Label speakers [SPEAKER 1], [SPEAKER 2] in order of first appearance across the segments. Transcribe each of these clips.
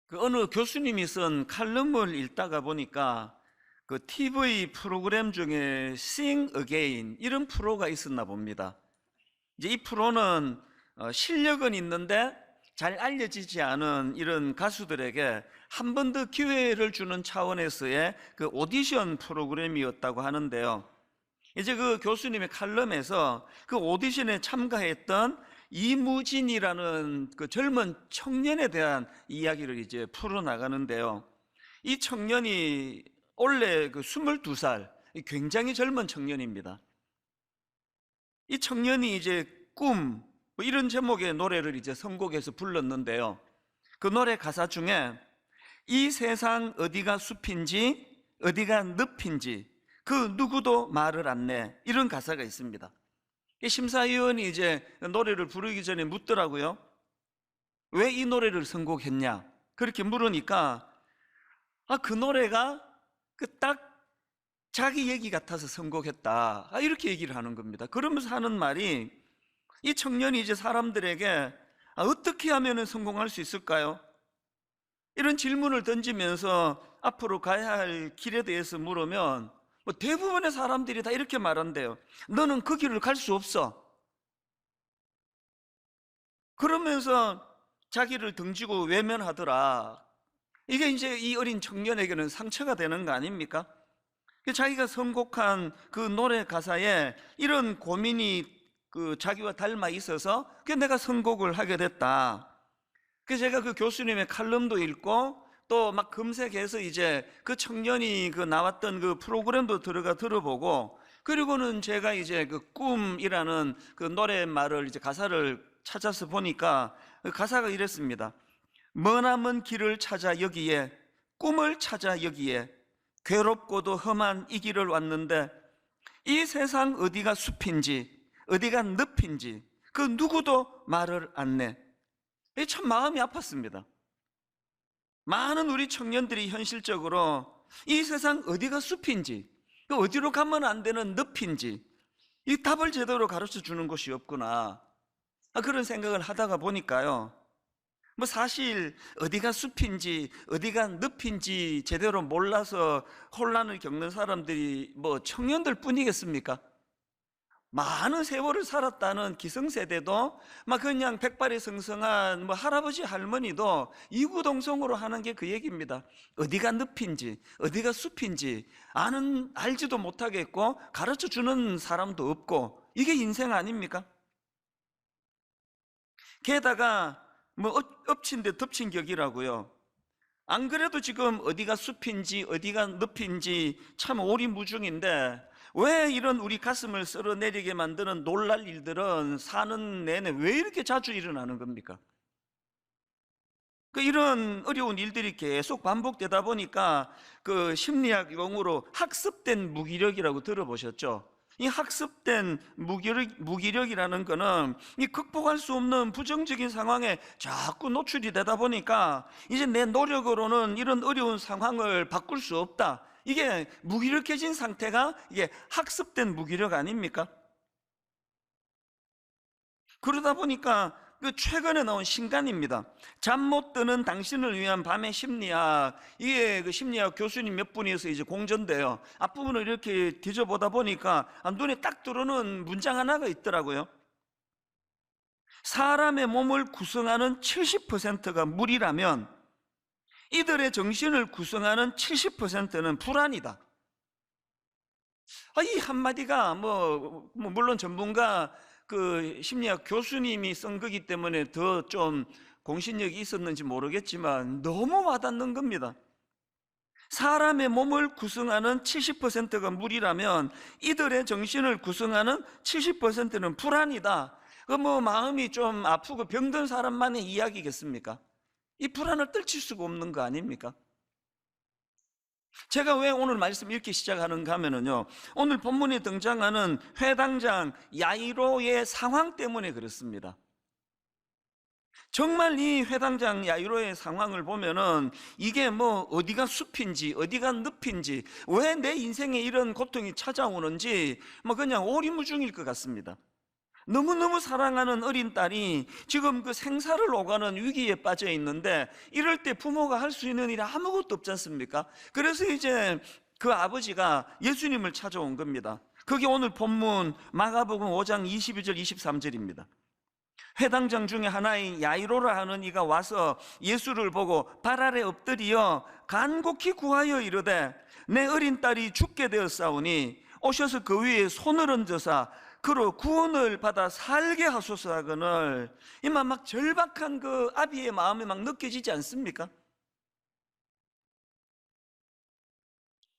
[SPEAKER 1] 그 어느 교수님이 쓴 칼럼을 읽다가 보니까 그 TV 프로그램 중에 Sing Again 이런 프로가 있었나 봅니다. 이제 이 프로는 실력은 있는데 잘 알려지지 않은 이런 가수들에게 한 번 더 기회를 주는 차원에서의 그 오디션 프로그램이었다고 하는데요. 이제 그 교수님의 칼럼에서 그 오디션에 참가했던 이무진이라는 그 젊은 청년에 대한 이야기를 이제 풀어나가는데요. 이 청년이 원래 그 22살, 굉장히 젊은 청년입니다. 이 청년이 이제 꿈, 뭐 이런 제목의 노래를 이제 선곡해서 불렀는데요. 그 노래 가사 중에 이 세상 어디가 숲인지 어디가 늪인지 그 누구도 말을 안 내, 이런 가사가 있습니다. 심사위원이 이제 노래를 부르기 전에 묻더라고요. 왜 이 노래를 선곡했냐? 그렇게 물으니까 그 노래가 딱 자기 얘기 같아서 선곡했다, 이렇게 얘기를 하는 겁니다. 그러면서 하는 말이, 이 청년이 이제 사람들에게 어떻게 하면 성공할 수 있을까요? 이런 질문을 던지면서 앞으로 가야 할 길에 대해서 물으면 대부분의 사람들이 다 이렇게 말한대요. 너는 그 길을 갈 수 없어. 그러면서 자기를 등지고 외면하더라. 이게 이제 이 어린 청년에게는 상처가 되는 거 아닙니까? 자기가 선곡한 그 노래 가사에 이런 고민이 그 자기와 닮아 있어서 내가 선곡을 하게 됐다. 그래서 제가 그 교수님의 칼럼도 읽고 또 막 검색해서 이제 그 청년이 그 나왔던 그 프로그램도 들어가 들어보고, 그리고는 제가 이제 그 꿈이라는 그 노래말을 이제 가사를 찾아서 보니까 그 가사가 이랬습니다. 머나먼 길을 찾아 여기에, 꿈을 찾아 여기에, 괴롭고도 험한 이 길을 왔는데 이 세상 어디가 숲인지 어디가 늪인지 그 누구도 말을 안 내. 참 마음이 아팠습니다. 많은 우리 청년들이 현실적으로 이 세상 어디가 숲인지, 어디로 가면 안 되는 늪인지 이 답을 제대로 가르쳐 주는 곳이 없구나, 그런 생각을 하다가 보니까요, 사실 어디가 숲인지 어디가 늪인지 제대로 몰라서 혼란을 겪는 사람들이 청년들 뿐이겠습니까? 많은 세월을 살았다는 기성세대도 그냥 백발이 성성한 할아버지 할머니도 이구동성으로 하는 게 그 얘기입니다. 어디가 늪인지 어디가 숲인지 알지도 못하겠고 가르쳐 주는 사람도 없고, 이게 인생 아닙니까? 게다가 엎친 데 덮친 격이라고요. 안 그래도 지금 어디가 숲인지 어디가 늪인지 참 오리무중인데, 왜 이런 우리 가슴을 쓸어내리게 만드는 놀랄 일들은 사는 내내 왜 이렇게 자주 일어나는 겁니까? 이런 어려운 일들이 계속 반복되다 보니까 그 심리학 용어로 학습된 무기력이라고 들어보셨죠? 이 학습된 무기력이라는 거는 이 극복할 수 없는 부정적인 상황에 자꾸 노출이 되다 보니까 이제 내 노력으로는 이런 어려운 상황을 바꿀 수 없다. 이게 무기력해진 상태가 이게 학습된 무기력 아닙니까? 그러다 보니까 그 최근에 나온 신간입니다. 잠 못 드는 당신을 위한 밤의 심리학. 이게 그 심리학 교수님 몇 분이서 이제 공전돼요. 앞부분을 이렇게 뒤져보다 보니까 눈에 딱 들어오는 문장 하나가 있더라고요. 사람의 몸을 구성하는 70%가 물이라면 이들의 정신을 구성하는 70%는 불안이다. 이 한마디가 물론 전문가 그 심리학 교수님이 쓴 거기 때문에 더 좀 공신력이 있었는지 모르겠지만 너무 와닿는 겁니다. 사람의 몸을 구성하는 70%가 물이라면 이들의 정신을 구성하는 70%는 불안이다. 마음이 좀 아프고 병든 사람만의 이야기겠습니까? 이 불안을 떨칠 수가 없는 거 아닙니까? 제가 왜 오늘 말씀 이렇게 시작하는가 하면요, 오늘 본문에 등장하는 회당장 야이로의 상황 때문에 그렇습니다. 정말 이 회당장 야이로의 상황을 보면은 이게 어디가 숲인지 어디가 늪인지, 왜 내 인생에 이런 고통이 찾아오는지 그냥 오리무중일 것 같습니다. 너무너무 사랑하는 어린 딸이 지금 그 생사를 오가는 위기에 빠져 있는데, 이럴 때 부모가 할 수 있는 일이 아무것도 없지 않습니까? 그래서 이제 그 아버지가 예수님을 찾아온 겁니다. 그게 오늘 본문 마가복음 5장 22절 23절입니다. 회당장 중에 하나인 야이로라 하는 이가 와서 예수를 보고 발 아래 엎드려 간곡히 구하여 이르되 내 어린 딸이 죽게 되었사오니 오셔서 그 위에 손을 얹으사 그로 구원을 받아 살게 하소서 하거늘. 이만 막 절박한 그 아비의 마음이 막 느껴지지 않습니까?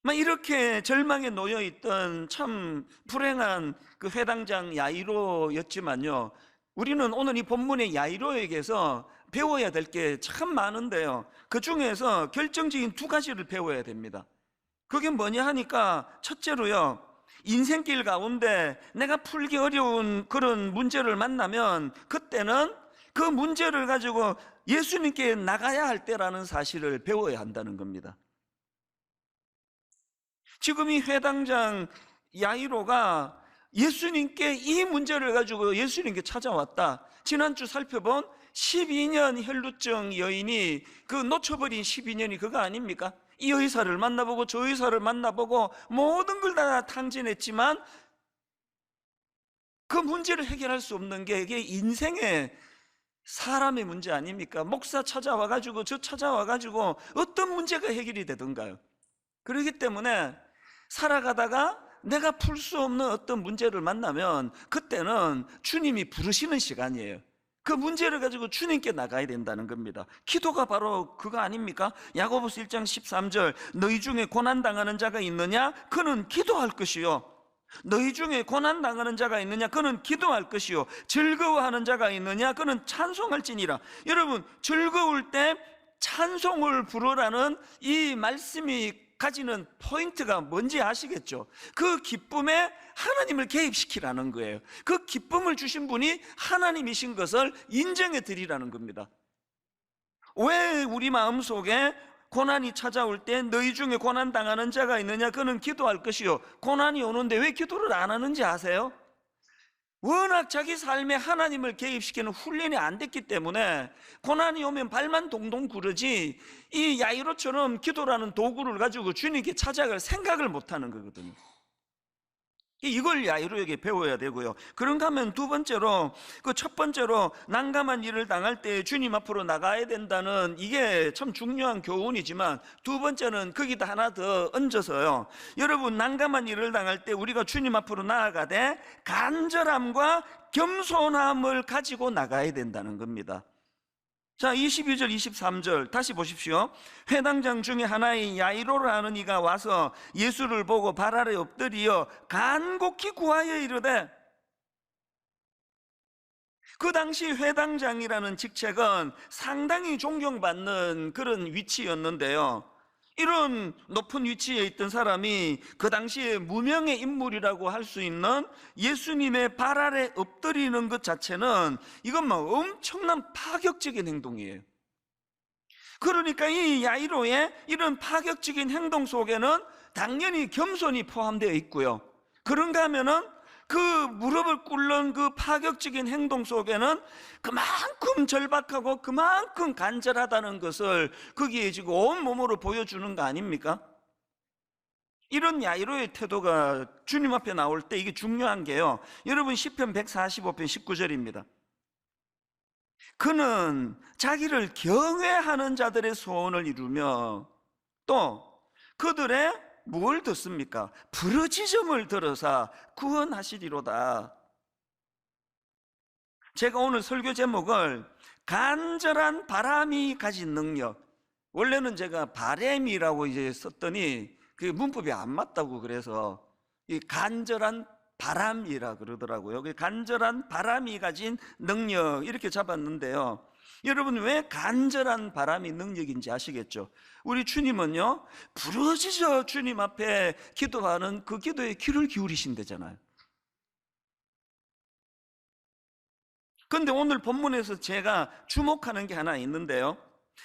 [SPEAKER 1] 막 이렇게 절망에 놓여 있던 참 불행한 그 회당장 야이로였지만요, 우리는 오늘 이 본문의 야이로에게서 배워야 될 게 참 많은데요, 그 중에서 결정적인 두 가지를 배워야 됩니다. 그게 뭐냐 하니까, 첫째로요, 인생길 가운데 내가 풀기 어려운 그런 문제를 만나면 그때는 그 문제를 가지고 예수님께 나가야 할 때라는 사실을 배워야 한다는 겁니다. 지금 이 회당장 야이로가 예수님께 이 문제를 가지고 예수님께 찾아왔다. 지난주 살펴본 12년 혈루증 여인이, 그 놓쳐버린 12년이 그거 아닙니까? 이 의사를 만나보고 저 의사를 만나보고 모든 걸 다 탕진했지만 그 문제를 해결할 수 없는 게 이게 인생의 사람의 문제 아닙니까? 목사 찾아와가지고 저 찾아와가지고 어떤 문제가 해결이 되던가요? 그렇기 때문에 살아가다가 내가 풀 수 없는 어떤 문제를 만나면 그때는 주님이 부르시는 시간이에요. 그 문제를 가지고 주님께 나가야 된다는 겁니다. 기도가 바로 그거 아닙니까? 야고보서 1장 13절 너희 중에 고난당하는 자가 있느냐? 그는 기도할 것이요. 너희 중에 고난당하는 자가 있느냐? 그는 기도할 것이요. 즐거워하는 자가 있느냐? 그는 찬송할지니라. 여러분, 즐거울 때 찬송을 부르라는 이 말씀이 가지는 포인트가 뭔지 아시겠죠? 그 기쁨에 하나님을 개입시키라는 거예요. 그 기쁨을 주신 분이 하나님이신 것을 인정해 드리라는 겁니다. 왜 우리 마음속에 고난이 찾아올 때 너희 중에 고난당하는 자가 있느냐? 그는 기도할 것이요. 고난이 오는데 왜 기도를 안 하는지 아세요? 워낙 자기 삶에 하나님을 개입시키는 훈련이 안 됐기 때문에 고난이 오면 발만 동동 구르지, 이 야이로처럼 기도라는 도구를 가지고 주님께 찾아갈 생각을 못하는 거거든요. 이걸 야이로에게 배워야 되고요. 그런가 하면 두 번째로, 그 첫 번째로 난감한 일을 당할 때 주님 앞으로 나가야 된다는, 이게 참 중요한 교훈이지만, 두 번째는 거기다 하나 더 얹어서요, 여러분, 난감한 일을 당할 때 우리가 주님 앞으로 나아가되 간절함과 겸손함을 가지고 나가야 된다는 겁니다. 자, 22절 23절 다시 보십시오. 회당장 중에 하나인 야이로라 하는 이가 와서 예수를 보고 발 아래 엎드려 간곡히 구하여 이르되, 그 당시 회당장이라는 직책은 상당히 존경받는 그런 위치였는데요, 이런 높은 위치에 있던 사람이 그 당시에 무명의 인물이라고 할 수 있는 예수님의 발 아래 엎드리는 것 자체는 이건 막 엄청난 파격적인 행동이에요. 그러니까 이 야이로의 이런 파격적인 행동 속에는 당연히 겸손이 포함되어 있고요, 그런가 하면은 그 무릎을 꿇는 그 파격적인 행동 속에는 그만큼 절박하고 그만큼 간절하다는 것을 거기에 지금 온몸으로 보여주는 거 아닙니까? 이런 야이로의 태도가 주님 앞에 나올 때 이게 중요한 게요, 여러분, 시편 145편 19절입니다. 그는 자기를 경외하는 자들의 소원을 이루며 또 그들의 뭘 듣습니까? 부르짖음을 들어서 구원하시리로다. 제가 오늘 설교 제목을 간절한 바람이 가진 능력, 원래는 제가 바램이라고 이제 썼더니 그 문법이 안 맞다고, 그래서 이 간절한 바람이라 그러더라고요. 간절한 바람이 가진 능력, 이렇게 잡았는데요, 여러분, 왜 간절한 바람이 능력인지 아시겠죠? 우리 주님은요, 부르짖어 주님 앞에 기도하는 그 기도에 귀를 기울이신대잖아요. 그런데 오늘 본문에서 제가 주목하는 게 하나 있는데요,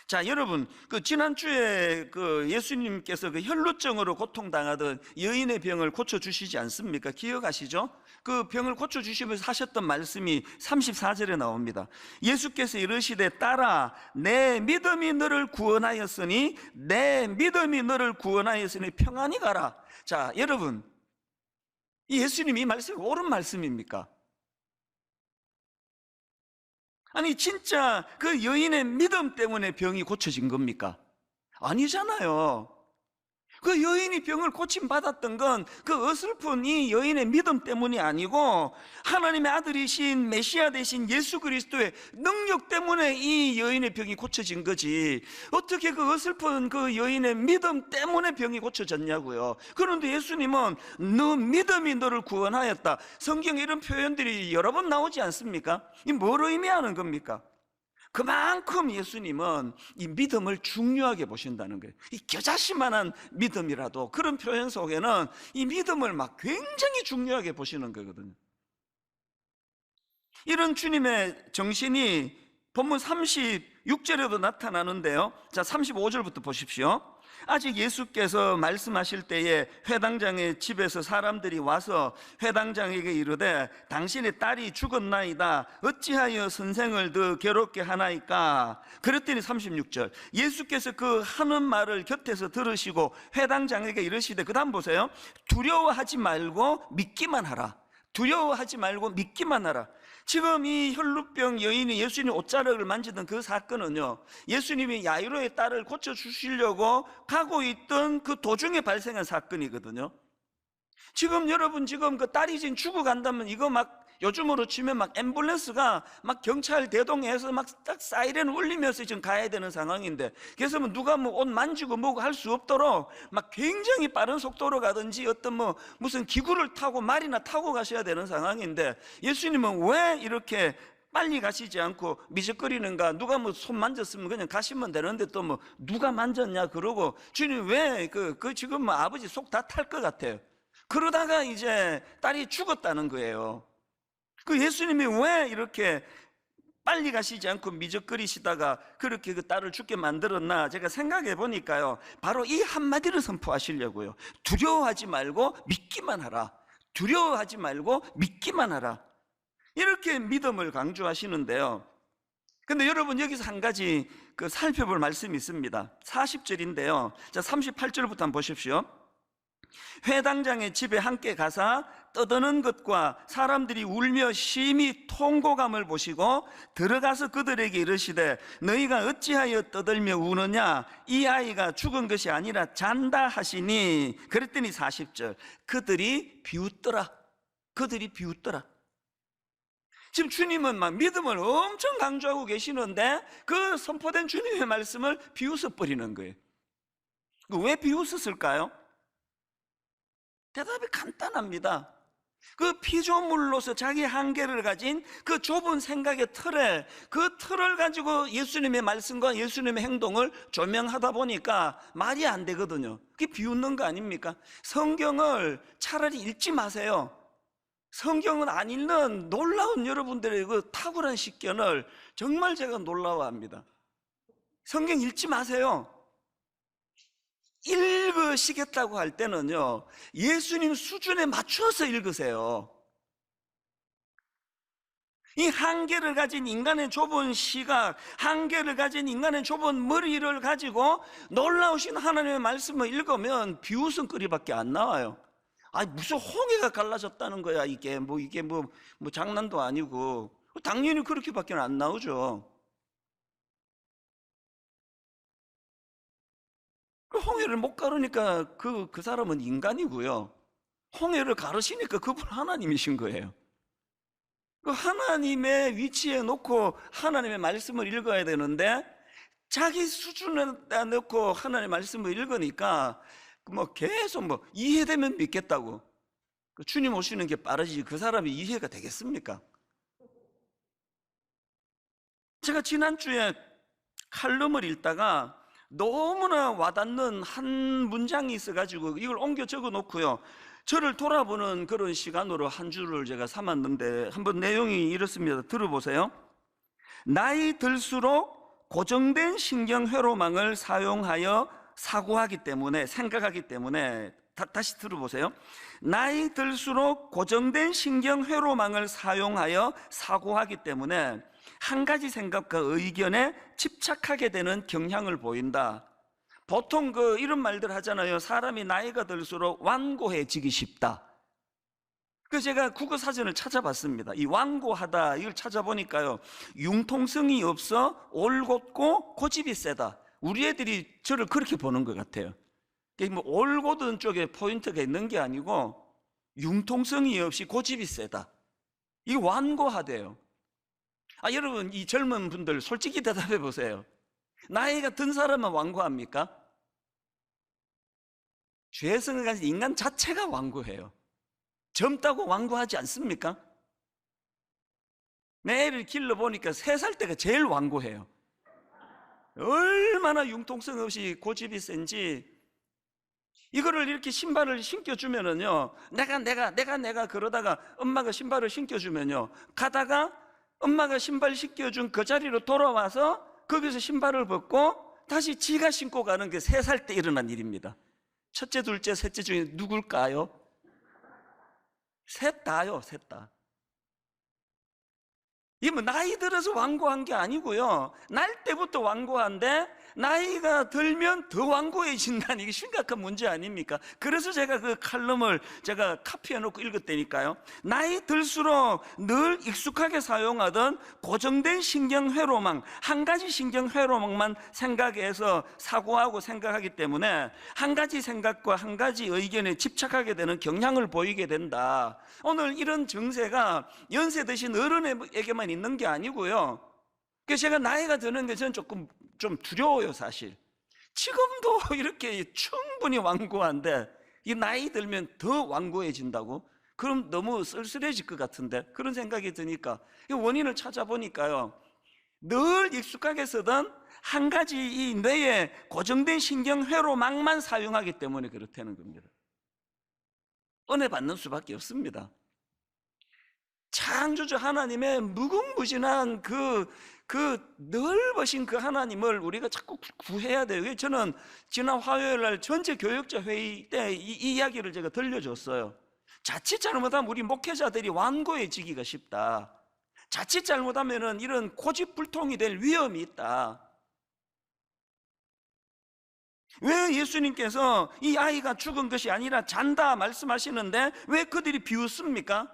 [SPEAKER 1] 자, 여러분, 그 지난주에 그 예수님께서 그 혈루증으로 고통당하던 여인의 병을 고쳐주시지 않습니까? 기억하시죠? 그 병을 고쳐주시면서 하셨던 말씀이 34절에 나옵니다. 예수께서 이르시되 딸아, 내 믿음이 너를 구원하였으니 내 믿음이 너를 구원하였으니 평안히 가라. 자, 여러분, 이 예수님이 이 말씀이 옳은 말씀입니까? 아니, 진짜 그 여인의 믿음 때문에 병이 고쳐진 겁니까? 아니잖아요. 그 여인이 병을 고침받았던 건 그 어설픈 이 여인의 믿음 때문이 아니고 하나님의 아들이신 메시아 되신 예수 그리스도의 능력 때문에 이 여인의 병이 고쳐진 거지. 어떻게 그 어설픈 그 여인의 믿음 때문에 병이 고쳐졌냐고요. 그런데 예수님은 너 믿음이 너를 구원하였다. 성경에 이런 표현들이 여러 번 나오지 않습니까? 이 뭘 의미하는 겁니까? 그만큼 예수님은 이 믿음을 중요하게 보신다는 거예요. 이 겨자씨만한 믿음이라도 그런 표현 속에는 이 믿음을 막 굉장히 중요하게 보시는 거거든요. 이런 주님의 정신이 본문 36절에도 나타나는데요. 자, 35절부터 보십시오. 아직 예수께서 말씀하실 때에 회당장의 집에서 사람들이 와서 회당장에게 이르되 당신의 딸이 죽었나이다. 어찌하여 선생을 더 괴롭게 하나이까? 그랬더니 36절 예수께서 그 하는 말을 곁에서 들으시고 회당장에게 이르시되, 그 다음 보세요. 두려워하지 말고 믿기만 하라. 두려워하지 말고 믿기만 하라. 지금 이 혈루병 여인이 예수님 옷자락을 만지던 그 사건은요, 예수님이 야이로의 딸을 고쳐주시려고 가고 있던 그 도중에 발생한 사건이거든요. 지금 여러분, 지금 그 딸이 지금 죽어간다면 이거 막 요즘으로 치면 막 앰뷸런스가 막 경찰 대동해서 막 딱 사이렌 울리면서 지금 가야 되는 상황인데, 그래서 뭐 누가 뭐 옷 만지고 뭐고 할 수 없도록 막 굉장히 빠른 속도로 가든지 어떤 뭐 무슨 기구를 타고 말이나 타고 가셔야 되는 상황인데, 예수님은 왜 이렇게 빨리 가시지 않고 미적거리는가? 누가 뭐 손 만졌으면 그냥 가시면 되는데 또 뭐 누가 만졌냐 그러고, 주님 왜 지금 뭐 아버지 속 다 탈 것 같아요. 그러다가 이제 딸이 죽었다는 거예요. 그 예수님이 왜 이렇게 빨리 가시지 않고 미적거리시다가 그렇게 그 딸을 죽게 만들었나? 제가 생각해 보니까요, 바로 이 한마디를 선포하시려고요. 두려워하지 말고 믿기만 하라. 두려워하지 말고 믿기만 하라. 이렇게 믿음을 강조하시는데요. 근데 여러분, 여기서 한 가지 살펴볼 말씀이 있습니다. 40절인데요. 자, 38절부터 한번 보십시오. 회당장의 집에 함께 가사 떠드는 것과 사람들이 울며 심히 통곡함을 보시고 들어가서 그들에게 이르시되, 너희가 어찌하여 떠들며 우느냐? 이 아이가 죽은 것이 아니라 잔다 하시니. 그랬더니 40절 그들이 비웃더라. 그들이 비웃더라. 지금 주님은 막 믿음을 엄청 강조하고 계시는데 그 선포된 주님의 말씀을 비웃어 버리는 거예요. 왜 비웃었을까요? 대답이 간단합니다. 그 피조물로서 자기 한계를 가진 그 좁은 생각의 틀에, 그 틀을 가지고 예수님의 말씀과 예수님의 행동을 조명하다 보니까 말이 안 되거든요. 그게 비웃는 거 아닙니까? 성경을 차라리 읽지 마세요. 성경은 안 읽는 놀라운 여러분들의 그 탁월한 식견을 정말 제가 놀라워합니다. 성경 읽지 마세요. 읽으시겠다고 할 때는요, 예수님 수준에 맞춰서 읽으세요. 이 한계를 가진 인간의 좁은 시각, 한계를 가진 인간의 좁은 머리를 가지고 놀라우신 하나님의 말씀을 읽으면 비웃음거리밖에 안 나와요. 아니, 무슨 홍해가 갈라졌다는 거야. 이게 뭐 장난도 아니고. 당연히 그렇게밖에 안 나오죠. 홍해를 못 가르니까 그 사람은 인간이고요. 홍해를 가르시니까 그분 하나님이신 거예요. 그 하나님의 위치에 놓고 하나님의 말씀을 읽어야 되는데, 자기 수준에다 놓고 하나님의 말씀을 읽으니까 뭐 계속 뭐 이해되면 믿겠다고. 주님 오시는 게 빠르지 그 사람이 이해가 되겠습니까? 제가 지난주에 칼럼을 읽다가 너무나 와닿는 한 문장이 있어가지고 이걸 옮겨 적어 놓고요, 저를 돌아보는 그런 시간으로 한 주를 제가 삼았는데, 한번 내용이 이렇습니다. 들어보세요. 나이 들수록 고정된 신경 회로망을 사용하여 사고하기 때문에, 생각하기 때문에, 다시 들어보세요. 나이 들수록 고정된 신경 회로망을 사용하여 사고하기 때문에 한 가지 생각과 의견에 집착하게 되는 경향을 보인다. 보통 이런 말들 하잖아요. 사람이 나이가 들수록 완고해지기 쉽다. 그래서 제가 국어사전을 찾아봤습니다. 이 완고하다, 이걸 찾아보니까요, 융통성이 없어 올곧고 고집이 세다. 우리 애들이 저를 그렇게 보는 것 같아요. 뭐 올곧은 쪽에 포인트가 있는 게 아니고 융통성이 없이 고집이 세다. 이게 완고하대요. 여러분, 이 젊은 분들 솔직히 대답해 보세요. 나이가 든 사람은 완고합니까? 죄성을 가진 인간 자체가 완고해요. 젊다고 완고하지 않습니까? 내 애를 길러보니까 3살 때가 제일 완고해요. 얼마나 융통성 없이 고집이 센지. 이거를 이렇게 신발을 신겨주면은요, 내가 그러다가 엄마가 신발을 신겨주면요, 가다가 엄마가 신발 신겨준 그 자리로 돌아와서 거기서 신발을 벗고 다시 지가 신고 가는 게 3살 때 일어난 일입니다. 첫째, 둘째, 셋째 중에 누굴까요? 셋 다요, 셋 다. 이게 뭐 나이 들어서 완고한 게 아니고요, 날 때부터 완고한데 나이가 들면 더 완고해진다는, 이게 심각한 문제 아닙니까? 그래서 제가 그 칼럼을 제가 카피해 놓고 읽었다니까요. 나이 들수록 늘 익숙하게 사용하던 고정된 신경회로망, 한 가지 신경회로망만 생각해서 사고하고 생각하기 때문에 한 가지 생각과 한 가지 의견에 집착하게 되는 경향을 보이게 된다. 오늘 이런 증세가 연세 드신 어른에게만 있는 게 아니고요, 그래서 제가 나이가 드는 게 저는 조금 좀 두려워요, 사실. 지금도 이렇게 충분히 완고한데 이 나이 들면 더 완고해진다고? 그럼 너무 쓸쓸해질 것 같은데, 그런 생각이 드니까 이 원인을 찾아보니까요, 늘 익숙하게 쓰던 한 가지 이 뇌의 고정된 신경회로망만 사용하기 때문에 그렇다는 겁니다. 은혜 받는 수밖에 없습니다. 창조주 하나님의 무궁무진한 그 넓으신 그 하나님을 우리가 자꾸 구해야 돼요. 저는 지난 화요일 날 전체 교역자 회의 때 이 이야기를 제가 들려줬어요. 자칫 잘못하면 우리 목회자들이 완고해지기가 쉽다. 자칫 잘못하면 이런 고집불통이 될 위험이 있다. 왜 예수님께서 이 아이가 죽은 것이 아니라 잔다 말씀하시는데 왜 그들이 비웃습니까?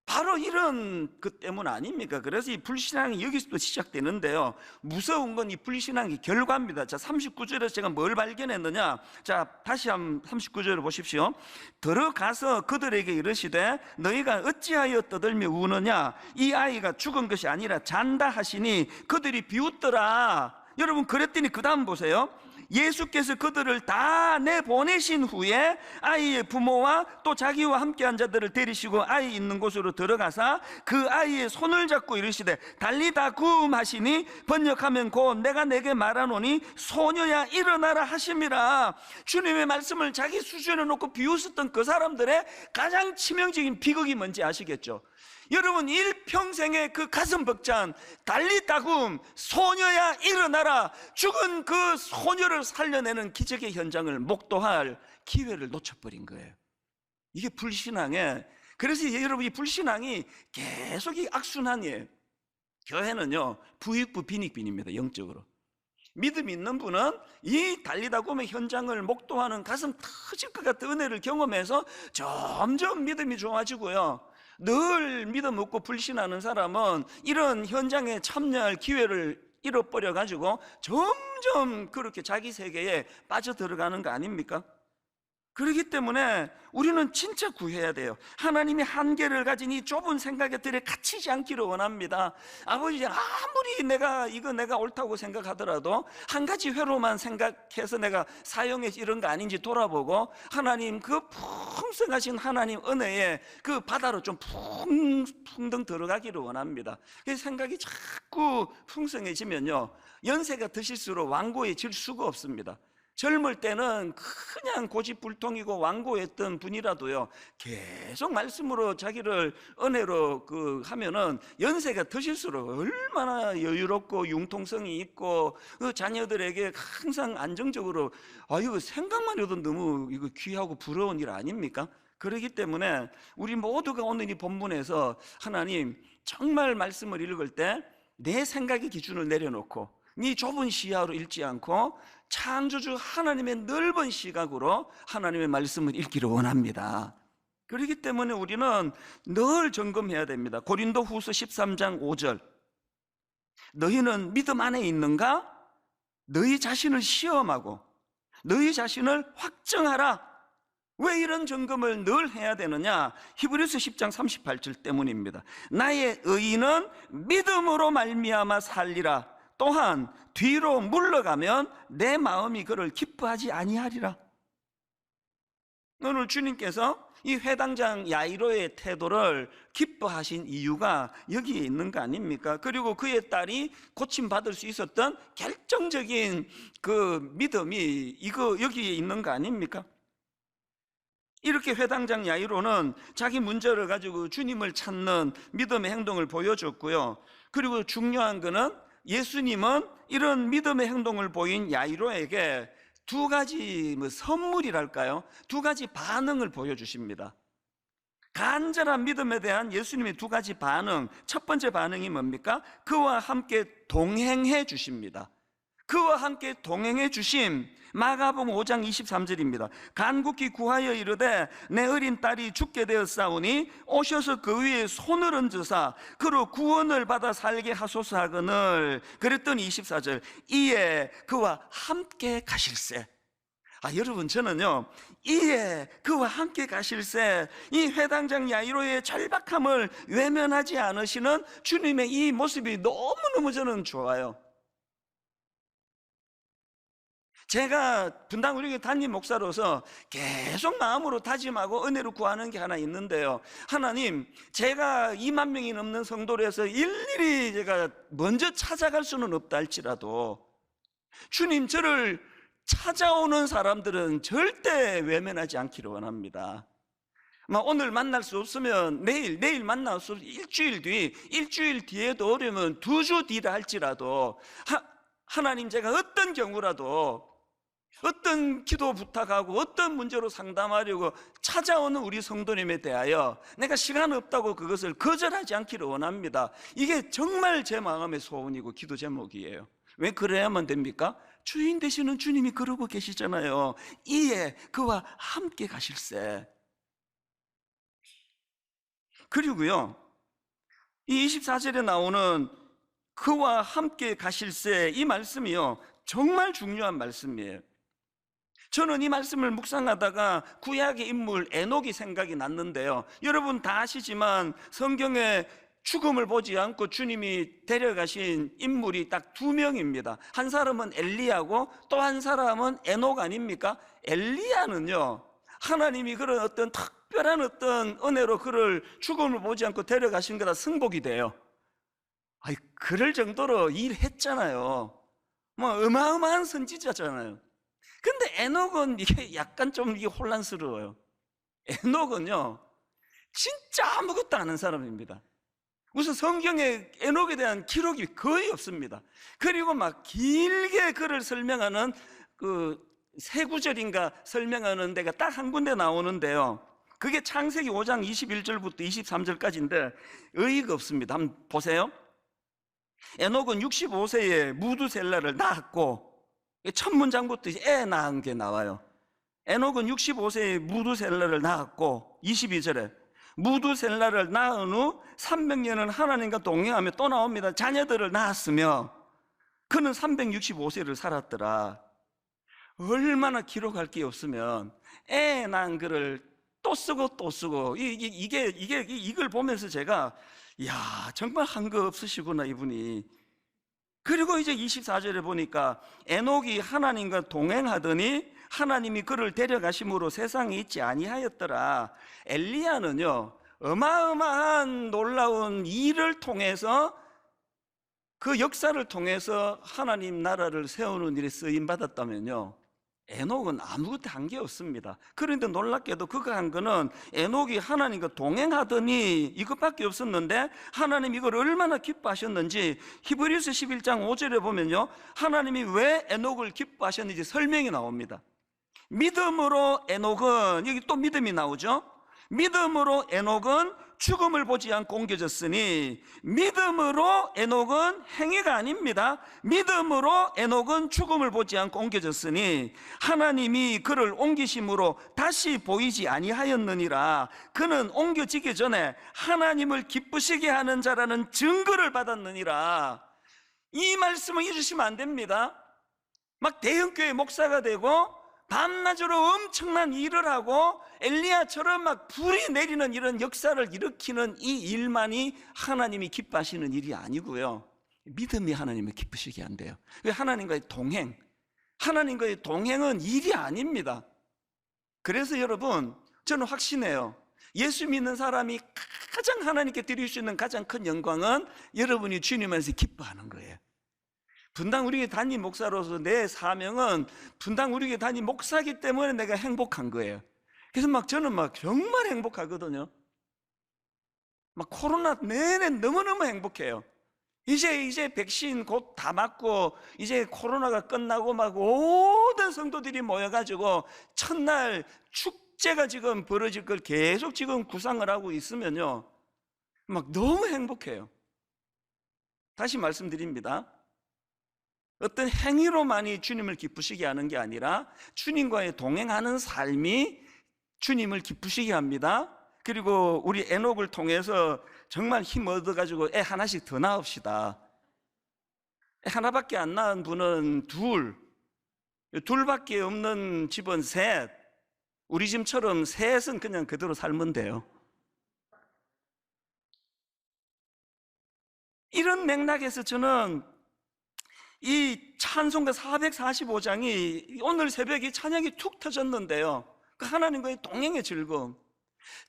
[SPEAKER 1] 바로 이런 것 때문 아닙니까? 그래서 이 불신앙이 여기서부터 시작되는데요, 무서운 건 이 불신앙의 결과입니다. 자, 39절에서 제가 뭘 발견했느냐? 자, 다시 한번 39절을 보십시오. 들어가서 그들에게 이르시되 너희가 어찌하여 떠들며 우느냐? 이 아이가 죽은 것이 아니라 잔다 하시니 그들이 비웃더라. 여러분, 그랬더니 그 다음 보세요. 예수께서 그들을 다 내보내신 후에 아이의 부모와 또 자기와 함께한 자들을 데리시고 아이 있는 곳으로 들어가사 그 아이의 손을 잡고 이르시되 달리다 굼 하시니 번역하면 곧 내가 내게 말하노니 소녀야 일어나라 하심이라. 주님의 말씀을 자기 수준에 놓고 비웃었던 그 사람들의 가장 치명적인 비극이 뭔지 아시겠죠? 여러분, 일평생의 그 가슴 벅찬 달리다 굼, 소녀야 일어나라, 죽은 그 소녀를 살려내는 기적의 현장을 목도할 기회를 놓쳐버린 거예요. 이게 불신앙에, 그래서 여러분, 이 불신앙이 계속 이 악순환이에요. 교회는요, 부익부 빈익빈입니다. 영적으로. 믿음 있는 분은 이 달리다 굼의 현장을 목도하는 가슴 터질 것 같은 은혜를 경험해서 점점 믿음이 좋아지고요, 늘 믿음 없고 불신하는 사람은 이런 현장에 참여할 기회를 잃어버려 가지고 점점 그렇게 자기 세계에 빠져들어가는 거 아닙니까? 그렇기 때문에 우리는 진짜 구해야 돼요. 하나님이 한계를 가진 이 좁은 생각에 들에 갇히지 않기를 원합니다. 아버지, 아무리 내가 옳다고 생각하더라도 한 가지 회로만 생각해서 내가 사용해서 이런 거 아닌지 돌아보고 하나님 그 풍성하신 하나님 은혜에 그 바다로 좀 풍덩 들어가기를 원합니다. 그 생각이 자꾸 풍성해지면요, 연세가 드실수록 완고해질 수가 없습니다. 젊을 때는 그냥 고집불통이고 완고했던 분이라도요, 계속 말씀으로 자기를 은혜로 하면은 연세가 드실수록 얼마나 여유롭고 융통성이 있고 그 자녀들에게 항상 안정적으로, 이거 생각만 해도 너무 이거 귀하고 부러운 일 아닙니까? 그렇기 때문에 우리 모두가 오늘 이 본문에서 하나님 정말 말씀을 읽을 때 내 생각의 기준을 내려놓고 네 좁은 시야로 읽지 않고 창조주 하나님의 넓은 시각으로 하나님의 말씀을 읽기를 원합니다. 그렇기 때문에 우리는 늘 점검해야 됩니다. 고린도후서 13장 5절, 너희는 믿음 안에 있는가? 너희 자신을 시험하고 너희 자신을 확정하라. 왜 이런 점검을 늘 해야 되느냐? 히브리서 10장 38절 때문입니다. 나의 의인은 믿음으로 말미암아 살리라. 또한 뒤로 물러가면 내 마음이 그를 기뻐하지 아니하리라. 오늘 주님께서 이 회당장 야이로의 태도를 기뻐하신 이유가 여기에 있는 거 아닙니까? 그리고 그의 딸이 고침받을 수 있었던 결정적인 그 믿음이 여기에 있는 거 아닙니까? 이렇게 회당장 야이로는 자기 문제를 가지고 주님을 찾는 믿음의 행동을 보여줬고요. 그리고 중요한 거는 예수님은 이런 믿음의 행동을 보인 야이로에게 두 가지 선물이랄까요? 두 가지 반응을 보여주십니다. 간절한 믿음에 대한 예수님의 두 가지 반응. 첫 번째 반응이 뭡니까? 그와 함께 동행해 주십니다. 그와 함께 동행해 주심. 마가복음 5장 23절입니다. 간곡히 구하여 이르되 내 어린 딸이 죽게 되었사오니 오셔서 그 위에 손을 얹으사 그로 구원을 받아 살게 하소서 하거늘. 그랬더니 24절, 이에 그와 함께 가실세. 여러분, 저는요, 이에 그와 함께 가실세, 이 회당장 야이로의 절박함을 외면하지 않으시는 주님의 이 모습이 너무너무 저는 좋아요. 제가 분당 우리 교회 담임 목사로서 계속 마음으로 다짐하고 은혜로 구하는 게 하나 있는데요. 하나님, 제가 2만 명이 넘는 성도를 해서 일일이 제가 먼저 찾아갈 수는 없다 할지라도 주님, 저를 찾아오는 사람들은 절대 외면하지 않기를 원합니다. 오늘 만날 수 없으면 내일 만날 수 없으면 일주일 뒤에도 어려면 2주 뒤라 할지라도 하나님, 제가 어떤 경우라도 어떤 기도 부탁하고 어떤 문제로 상담하려고 찾아오는 우리 성도님에 대하여 내가 시간 없다고 그것을 거절하지 않기를 원합니다. 이게 정말 제 마음의 소원이고 기도 제목이에요. 왜 그래야만 됩니까? 주인 되시는 주님이 그러고 계시잖아요. 이에 그와 함께 가실세. 그리고요, 이 24절에 나오는 그와 함께 가실세, 이 말씀이요, 정말 중요한 말씀이에요. 저는 이 말씀을 묵상하다가 구약의 인물 에녹이 생각이 났는데요, 여러분 다 아시지만 성경에 죽음을 보지 않고 주님이 데려가신 인물이 딱 2명입니다. 한 사람은 엘리야고 또 한 사람은 에녹 아닙니까? 엘리야는요, 하나님이 그런 어떤 특별한 어떤 은혜로 그를 죽음을 보지 않고 데려가신 거라 승복이 돼요. 그럴 정도로 일했잖아요. 어마어마한 선지자잖아요. 근데 에녹은 이게 약간 좀 이게 혼란스러워요. 에녹은요, 진짜 아무것도 아는 사람입니다. 우선 성경에 에녹에 대한 기록이 거의 없습니다. 그리고 막 길게 그를 설명하는 그 3구절인가 설명하는 데가 딱 한 군데 나오는데요, 그게 창세기 5장 21절부터 23절까지인데 의의가 없습니다. 한번 보세요. 에녹은 65세에 무두셀라를 낳았고, 첫 문장부터 애 낳은 게 나와요. 에녹은 65세에 무두셀라를 낳았고, 22절에 무두셀라를 낳은 후 300년을 하나님과 동행하며 또 나옵니다. 자녀들을 낳았으며 그는 365세를 살았더라. 얼마나 기록할 게 없으면 애 낳은 글을 또 쓰고 또 쓰고, 이걸 보면서 제가, 정말 한 거 없으시구나 이분이. 그리고 이제 24절에 보니까 에녹이 하나님과 동행하더니 하나님이 그를 데려가심으로 세상에 있지 아니하였더라. 엘리야는요, 어마어마한 놀라운 일을 통해서, 그 역사를 통해서 하나님 나라를 세우는 일에 쓰임 받았다면요, 에녹은 아무것도 한 게 없습니다. 그런데 놀랍게도 그거 한 거는 에녹이 하나님과 동행하더니 이것밖에 없었는데 하나님 이걸 얼마나 기뻐하셨는지 히브리서 11장 5절에 보면요, 하나님이 왜 에녹을 기뻐하셨는지 설명이 나옵니다. 믿음으로 에녹은, 여기 또 믿음이 나오죠. 믿음으로 에녹은 죽음을 보지 않고 옮겨졌으니, 믿음으로 에녹은 행위가 아닙니다. 믿음으로 에녹은 죽음을 보지 않고 옮겨졌으니 하나님이 그를 옮기심으로 다시 보이지 아니하였느니라. 그는 옮겨지기 전에 하나님을 기쁘시게 하는 자라는 증거를 받았느니라. 이 말씀을 잊으시면 안 됩니다. 막 대형교회 목사가 되고 밤낮으로 엄청난 일을 하고 엘리야처럼 막 불이 내리는 이런 역사를 일으키는 이 일만이 하나님이 기뻐하시는 일이 아니고요, 믿음이 하나님을 기쁘시게 한대요. 하나님과의 동행, 하나님과의 동행은 일이 아닙니다. 그래서 여러분, 저는 확신해요. 예수 믿는 사람이 가장 하나님께 드릴 수 있는 가장 큰 영광은 여러분이 주님 안에서 기뻐하는 거예요. 분당 우리 교회 담임 목사로서 내 사명은 분당 우리 교회 담임 목사기 때문에 내가 행복한 거예요. 그래서 저는 정말 행복하거든요. 코로나 내내 너무너무 행복해요. 이제 백신 곧 다 맞고 이제 코로나가 끝나고 모든 성도들이 모여가지고 첫날 축제가 지금 벌어질 걸 계속 지금 구상을 하고 있으면요, 너무 행복해요. 다시 말씀드립니다. 어떤 행위로만이 주님을 기쁘시게 하는 게 아니라 주님과의 동행하는 삶이 주님을 기쁘시게 합니다. 그리고 우리 에녹을 통해서 정말 힘 얻어가지고 애 하나씩 더 낳읍시다. 애 하나밖에 안 낳은 분은 둘밖에 없는 집은 셋, 우리 집처럼 셋은 그냥 그대로 살면 돼요. 이런 맥락에서 저는 이 찬송가 445장이 오늘 새벽에 찬양이 툭 터졌는데요, 그 하나님과의 동행의 즐거움,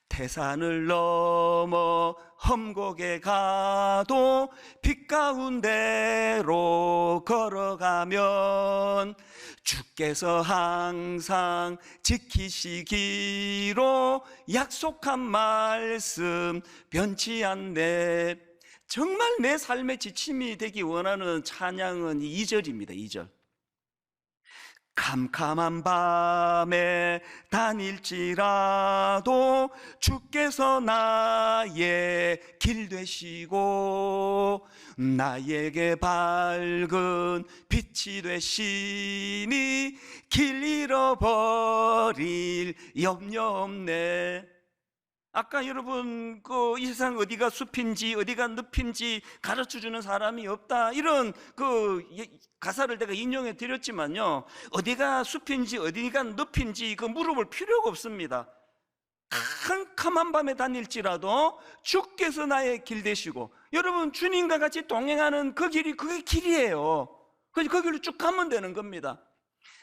[SPEAKER 1] 태산을 넘어 험곡에 가도 빛 가운데로 걸어가면 주께서 항상 지키시기로 약속한 말씀 변치 않네. 정말 내 삶의 지침이 되기 원하는 찬양은 2절입니다. 2절. 캄캄한 밤에 다닐지라도 주께서 나의 길 되시고 나에게 밝은 빛이 되시니 길 잃어버릴 염려 없네. 아까 여러분 이 세상 어디가 숲인지 어디가 늪인지 가르쳐주는 사람이 없다, 이런 가사를 내가 인용해 드렸지만요, 어디가 숲인지 어디가 늪인지 물어볼 필요가 없습니다. 캄캄한 밤에 다닐지라도 주께서 나의 길 되시고, 여러분 주님과 같이 동행하는 그 길이 그게 길이에요. 그래서 그 길로 쭉 가면 되는 겁니다.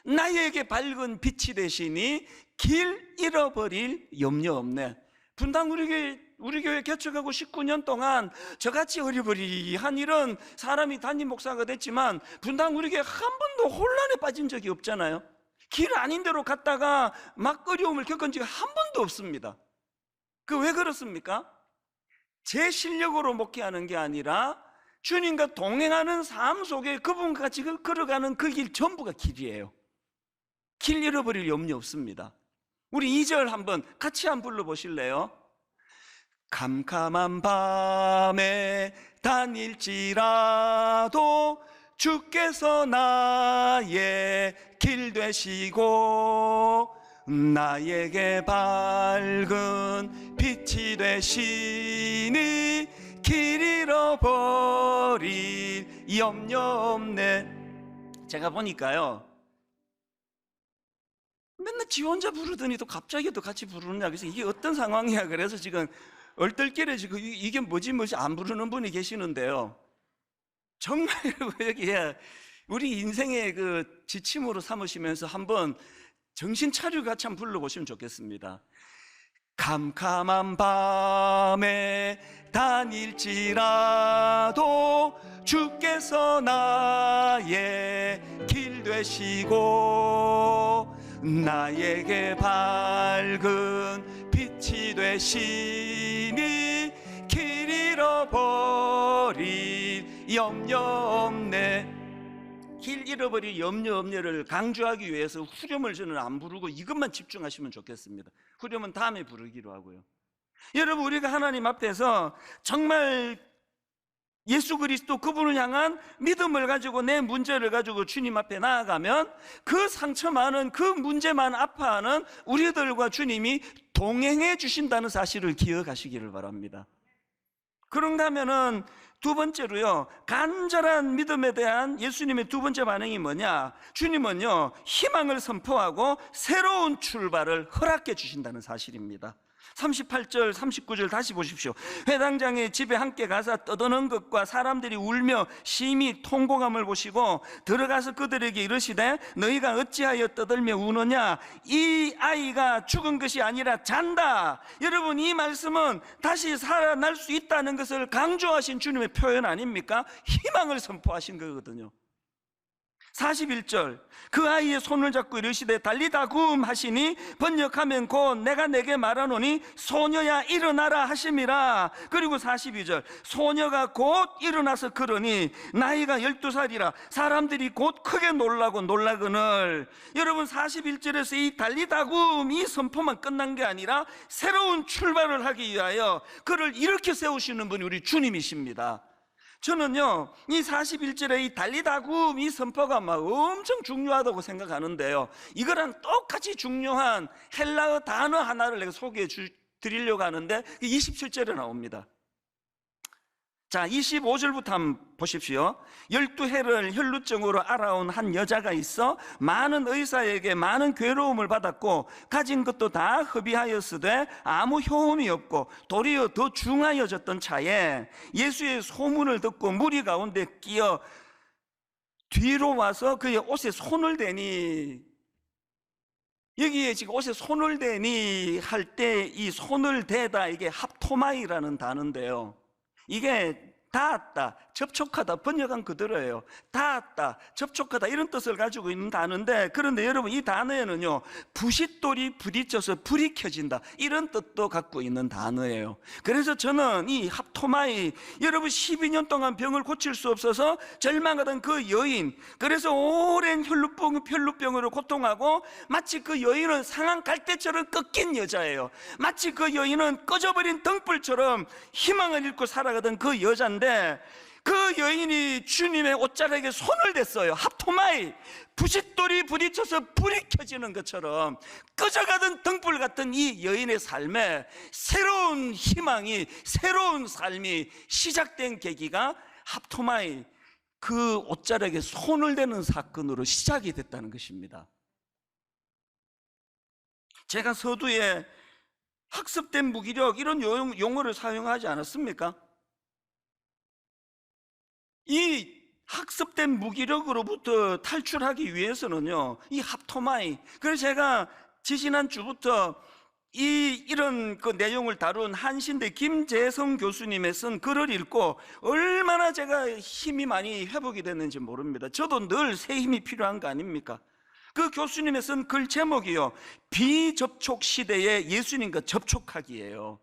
[SPEAKER 1] 나에게 밝은 빛이 되시니 길 잃어버릴 염려 없네. 분당 우리 교회 개척하고 19년 동안 저같이 어리버리한 이런 사람이 담임 목사가 됐지만 분당 우리 교회 한 번도 혼란에 빠진 적이 없잖아요. 길 아닌 데로 갔다가 어려움을 겪은 적이 한 번도 없습니다. 왜 그렇습니까? 제 실력으로 목회하는 게 아니라 주님과 동행하는 삶 속에 그분과 같이 걸어가는 그 길 전부가 길이에요. 길 잃어버릴 염려 없습니다. 우리 2절 한번 같이 한번 불러보실래요? 캄캄한 밤에 다닐지라도 주께서 나의 길 되시고 나에게 밝은 빛이 되시니 길 잃어버릴 염려 없네. 제가 보니까요, 맨날 지 혼자 부르더니 또 갑자기 또 같이 부르느냐, 그래서 이게 어떤 상황이야. 그래서 지금 얼떨결에 지금 이게 뭐지 안 부르는 분이 계시는데요, 정말 여기에 우리 인생의 지침으로 삼으시면서 한번 정신 차리고 같이 한번 불러보시면 좋겠습니다. 캄캄한 밤에 다닐지라도 주께서 나의 길 되시고 나에게 밝은 빛이 되시니 길 잃어버릴 염려 없네. 길 잃어버릴 염려 없네를 강조하기 위해서 후렴을 저는 안 부르고 이것만 집중하시면 좋겠습니다. 후렴은 다음에 부르기로 하고요. 여러분, 우리가 하나님 앞에서 정말 예수 그리스도 그분을 향한 믿음을 가지고 내 문제를 가지고 주님 앞에 나아가면 그 상처 많은, 그 문제만 아파하는 우리들과 주님이 동행해 주신다는 사실을 기억하시기를 바랍니다. 그런가 하면은 두 번째로요, 간절한 믿음에 대한 예수님의 두 번째 반응이 뭐냐? 주님은요, 희망을 선포하고 새로운 출발을 허락해 주신다는 사실입니다. 38절 39절 다시 보십시오. 회당장의 집에 함께 가서 떠드는 것과 사람들이 울며 심히 통곡함을 보시고 들어가서 그들에게 이르시되 너희가 어찌하여 떠들며 우느냐? 이 아이가 죽은 것이 아니라 잔다. 여러분, 이 말씀은 다시 살아날 수 있다는 것을 강조하신 주님의 표현 아닙니까? 희망을 선포하신 거거든요. 41절 그 아이의 손을 잡고 이르시되 달리다 굼 하시니 번역하면 곧 내가 내게 말하노니 소녀야 일어나라 하심이라. 그리고 42절 소녀가 곧 일어나서 걸으니 나이가 12살이라 사람들이 곧 크게 놀라고 놀라거늘. 여러분, 41절에서 이 달리다 굼 이 선포만 끝난 게 아니라 새로운 출발을 하기 위하여 그를 일으켜 세우시는 분이 우리 주님이십니다. 저는요, 이 41절에 이 달리다 굼 이 선포가 막 엄청 중요하다고 생각하는데요, 이거랑 똑같이 중요한 헬라어 단어 하나를 내가 소개해 드리려고 하는데 27절에 나옵니다. 자, 25절부터 한번 보십시오. 12해를 혈루증으로 알아온 한 여자가 있어 많은 의사에게 많은 괴로움을 받았고 가진 것도 다 허비하였으되 아무 효험이 없고 도리어 더 중하여졌던 차에 예수의 소문을 듣고 무리 가운데 끼어 뒤로 와서 그의 옷에 손을 대니, 여기에 지금 옷에 손을 대니 할 때 이 손을 대다, 이게 합토마이라는 단어인데요, 이게 닿았다, 접촉하다, 번역한 그대로예요. 닿았다, 접촉하다, 이런 뜻을 가지고 있는 단어인데, 그런데 여러분, 이 단어에는요 부싯돌이 부딪혀서 불이 켜진다, 이런 뜻도 갖고 있는 단어예요. 그래서 저는 이 합토마이, 여러분 12년 동안 병을 고칠 수 없어서 절망하던 그 여인, 그래서 오랜 혈루병으로 고통하고 마치 그 여인은 상한 갈대처럼 꺾인 여자예요. 마치 그 여인은 꺼져버린 등불처럼 희망을 잃고 살아가던 그 여자인데, 그 여인이 주님의 옷자락에 손을 댔어요. 합토마이, 부싯돌이 부딪혀서 불이 켜지는 것처럼 꺼져가던 등불 같은 이 여인의 삶에 새로운 희망이, 새로운 삶이 시작된 계기가 합토마이, 그 옷자락에 손을 대는 사건으로 시작이 됐다는 것입니다. 제가 서두에 학습된 무기력, 이런 용어를 사용하지 않았습니까? 이 학습된 무기력으로부터 탈출하기 위해서는요, 이 합토마이, 그래서 제가 지지난 주부터 이런 그 내용을 다룬 한신대 김재성 교수님의 쓴 글을 읽고 얼마나 제가 힘이 많이 회복이 됐는지 모릅니다. 저도 늘 새 힘이 필요한 거 아닙니까? 그 교수님의 쓴 글 제목이요, 비접촉 시대에 예수님과 접촉하기예요.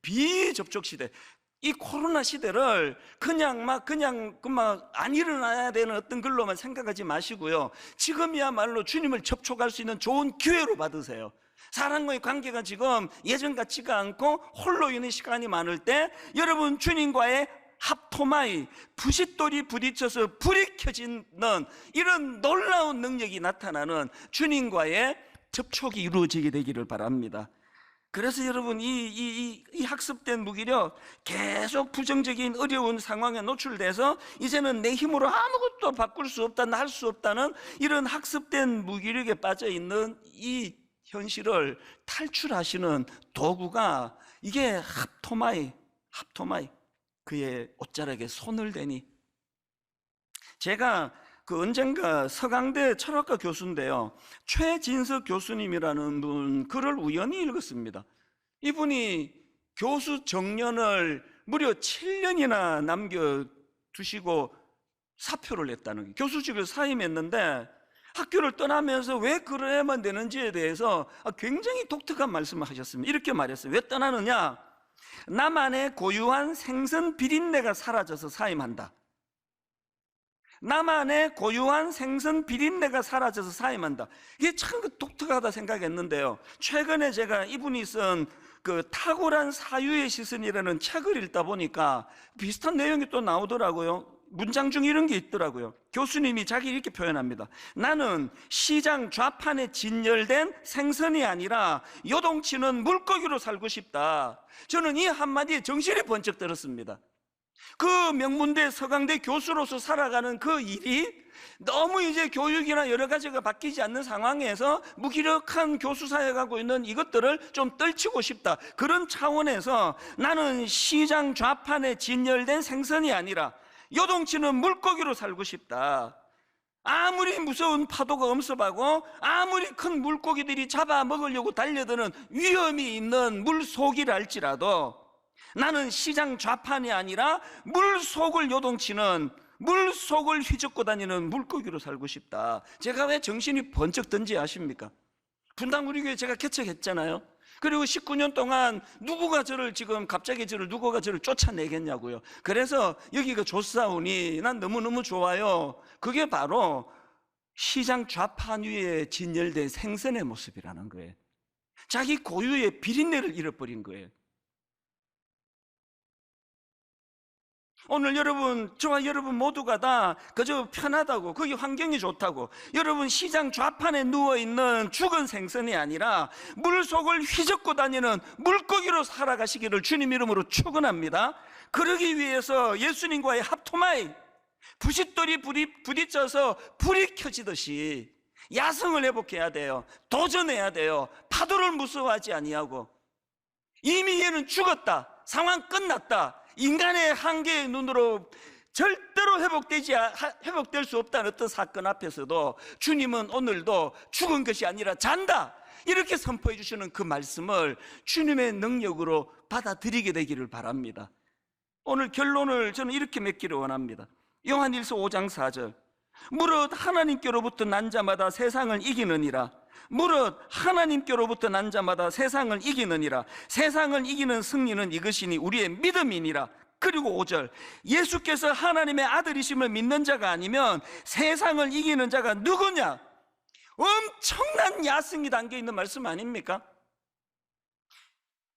[SPEAKER 1] 비접촉 시대. 이 코로나 시대를 그냥 안 일어나야 되는 어떤 글로만 생각하지 마시고요, 지금이야말로 주님을 접촉할 수 있는 좋은 기회로 받으세요. 사람과의 관계가 지금 예전 같지가 않고 홀로 있는 시간이 많을 때, 여러분 주님과의 합토마이, 부싯돌이 부딪혀서 불이 켜지는 이런 놀라운 능력이 나타나는 주님과의 접촉이 이루어지게 되기를 바랍니다. 그래서 여러분, 이 학습된 무기력, 계속 부정적인 어려운 상황에 노출돼서 이제는 내 힘으로 아무것도 바꿀 수 없다, 할 수 없다는 이런 학습된 무기력에 빠져 있는 이 현실을 탈출하시는 도구가, 이게 합토마이, 그의 옷자락에 손을 대니. 제가 언젠가 서강대 철학과 교수인데요, 최진석 교수님이라는 분 글을 우연히 읽었습니다. 이분이 교수 정년을 무려 7년이나 남겨두시고 사표를 냈다는 거예요. 교수직을 사임했는데 학교를 떠나면서 왜 그래야만 되는지에 대해서 굉장히 독특한 말씀을 하셨습니다. 이렇게 말했어요. 왜 떠나느냐? 나만의 고유한 생선 비린내가 사라져서 사임한다. 나만의 고유한 생선 비린내가 사라져서 사임한다. 이게 참 독특하다 생각했는데요, 최근에 제가 이분이 쓴 그 탁월한 사유의 시선이라는 책을 읽다 보니까 비슷한 내용이 또 나오더라고요. 문장 중에 이런 게 있더라고요. 교수님이 자기 이렇게 표현합니다. 나는 시장 좌판에 진열된 생선이 아니라 요동치는 물고기로 살고 싶다. 저는 이 한마디에 정신이 번쩍 들었습니다. 그 명문대 서강대 교수로서 살아가는 그 일이 너무 이제 교육이나 여러 가지가 바뀌지 않는 상황에서 무기력한 교수 사역하고 있는 이것들을 좀 떨치고 싶다. 그런 차원에서 나는 시장 좌판에 진열된 생선이 아니라 요동치는 물고기로 살고 싶다. 아무리 무서운 파도가 엄습하고 아무리 큰 물고기들이 잡아먹으려고 달려드는 위험이 있는 물속이랄지라도 나는 시장 좌판이 아니라 물속을 요동치는, 물속을 휘젓고 다니는 물고기로 살고 싶다. 제가 왜 정신이 번쩍 든지 아십니까? 분당 우리 교회 제가 개척했잖아요. 그리고 19년 동안 누구가 저를 쫓아내겠냐고요. 그래서 여기가 좋사오니 난 너무너무 좋아요. 그게 바로 시장 좌판 위에 진열된 생선의 모습이라는 거예요. 자기 고유의 비린내를 잃어버린 거예요. 오늘 저와 여러분 모두가 다 그저 편하다고, 거기 환경이 좋다고, 여러분 시장 좌판에 누워있는 죽은 생선이 아니라 물속을 휘젓고 다니는 물고기로 살아가시기를 주님 이름으로 축원합니다. 그러기 위해서 예수님과의 합토마이, 부싯돌이 부딪혀서 불이 켜지듯이 야성을 회복해야 돼요. 도전해야 돼요. 파도를 무서워하지 아니하고, 이미 얘는 죽었다, 상황 끝났다, 인간의 한계의 눈으로 절대로 회복될 수 없다는 어떤 사건 앞에서도 주님은 오늘도 죽은 것이 아니라 잔다, 이렇게 선포해 주시는 그 말씀을 주님의 능력으로 받아들이게 되기를 바랍니다. 오늘 결론을 저는 이렇게 맺기를 원합니다. 요한일서 5장 4절, 무릇 하나님께로부터 난 자마다 세상을 이기느니라. 무릇 하나님께로부터 난 자마다 세상을 이기느니라. 세상을 이기는 승리는 이것이니 우리의 믿음이니라. 그리고 5절, 예수께서 하나님의 아들이심을 믿는 자가 아니면 세상을 이기는 자가 누구냐? 엄청난 야성이 담겨있는 말씀 아닙니까?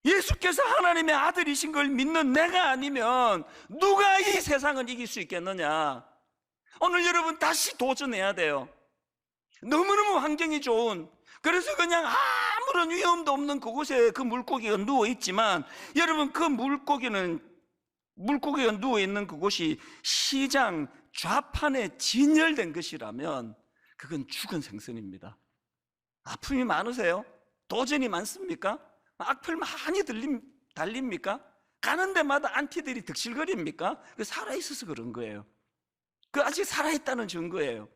[SPEAKER 1] 예수께서 하나님의 아들이신 걸 믿는 내가 아니면 누가 이 세상을 이길 수 있겠느냐? 오늘 여러분 다시 도전해야 돼요. 너무너무 환경이 좋은, 그래서 그냥 아무런 위험도 없는 그곳에 그 물고기가 누워있지만, 여러분 그 물고기가 누워있는 그곳이 시장 좌판에 진열된 것이라면 그건 죽은 생선입니다. 아픔이 많으세요? 도전이 많습니까? 악플 많이 달립니까? 가는 데마다 안티들이 득실거립니까? 그 살아있어서 그런 거예요. 그 아직 살아있다는 증거예요.